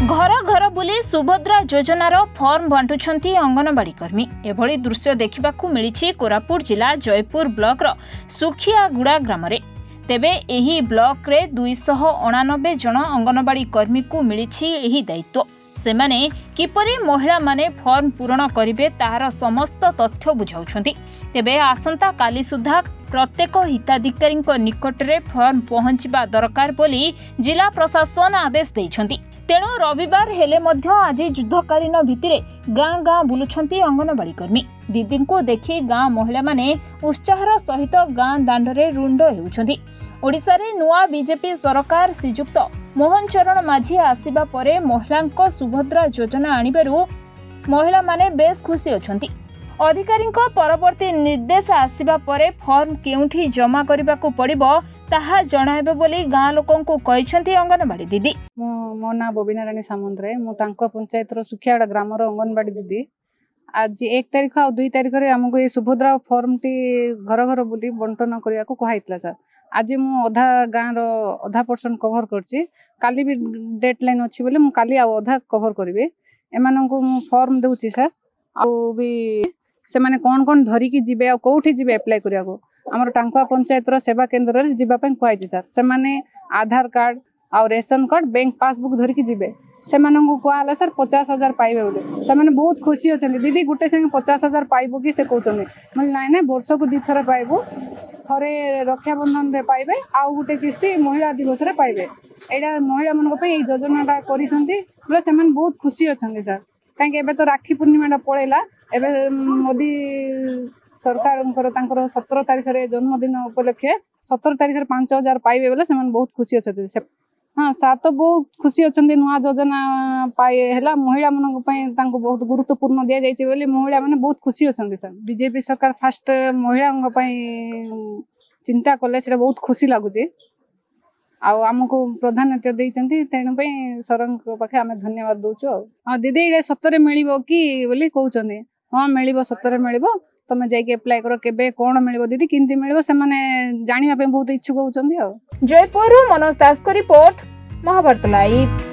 घर घर बुली सुभद्रा योजनार फॉर्म बांटुछंती अंगनवाड़ी कर्मी। एभली दृश्य देखिबाकू मिलिछि कोरापुट जिला जयपुर ब्लॉक रो सुखियागुड़ा ग्राम रे। तेबे एही ब्लॉक रे 289 जन अंगनवाड़ी कर्मी को मिलिछि एही दायित्व। सेमाने किपरि महिला माने फॉर्म पूरण करिवे ताहार समस्त तथ्य बुझाउछंती। तेबे आसंता काली सुधा प्रत्येक हिताधिकारी निकट रे फॉर्म पहुंचबा दरकार बोली जिला प्रशासन आदेश दैछंती। तेणु रविवार हेले मध्य आज युद्धकालीन भित्तिरे गाँ गाँ बुलुछंती अंगनवाड़ी कर्मी। दीदी को देखि गाँ महिला माने उत्साहर सहित गाँ दांडरे रुंड हेउछंती। ओडिशा रे नुआ बीजेपी सरकार श्रीयुक्त मोहन चरण माझी आसिबा परे महिलांको सुभद्रा योजना आनिबारु महिला माने बेस खुशी अछंती। अधिकारी परवर्ती निर्देश आसिबा परे फॉर्म केउठी जमा करबाकू पड़िबो ताहा जणाइबे बोली गाँ लोकंकु कहिसंती अंगनवाड़ी दीदी। मो ना बबिना रानी सामंतराय। मो टांको पंचायत रो सुखियाड़ा ग्राम रो अंगनवाड़ी दीदी। आज 1 तारिख और 2 तारिख रे हमको ये सुभद्रा फॉर्म टी घर घर बुली बंटन करिया को कहाइतला सर। आज मु अधा गाँ रो अधा पर्सन कवर करछि। काली भी डेडलाइन अछि बोले मु काली आ अधा कवर करिवे। एमानंको मु फॉर्म देउछि सर। आ भी से माने कोन धरी की जिबे आ कोठी जिबे अप्लाई करिया को हमर टांकुआ पंचायत रो सेवा केंद्र रे जिबा पय कहै सर। से माने आधार कार्ड और रेशन कार्ड बैंक पासबुक धरी की जिबे। से मानंको कहला सर 50,000 पाइबे बोले। से माने बहुत खुशी अछन दीदी। गुटे संगे 50,000 पाइबो कि से कहउछन मतलब नाइ नाइ वर्ष को 2 थरा पाइबो। थरे रक्षा बंधन रे पाइबे आ गुटे किस्ती महिला दिवस रे पाइबे। एडा महिला मनक पय ए योजनाटा करिसंती बोले से माने बहुत खुशी अछन सर। काहे एबे तो राखी पूर्णिमाटा पळेला। एबे मोदी सरकार 17 तारिख रे जन्मदिन उपलक्षे 17 तारिख रे 5,000 पाइबे बोले से बहुत खुशी अछथि। हाँ सर तो बहुत खुशी अछथि। नुआ योजना पाए हैला महिला मन तांको बहुत गुरुत्वपूर्ण दिया जायछि बोली महिला माने बहुत खुशी अछथि सर। बीजेपी सरकार फास्ट महिला चिंता कले से बहुत खुशी लागुछि। आमको प्राधान्य देइछन्ति तेणु सरकार पाखे आम धन्यवाद दउछु। हाँ दीदी ये सतरे मिलिबो कि बोली कहउछन्ति। हाँ मिलिबो सतरे मिलिबो। तमे जाइके अप्लाई करो केबे कोन मिलिबो दीदी किंती मिलिबो से माने जानिया पे बहुत इच्छुक होउछन्ति। जयपुर मनोज दास को रिपोर्ट महाभारत लाइव।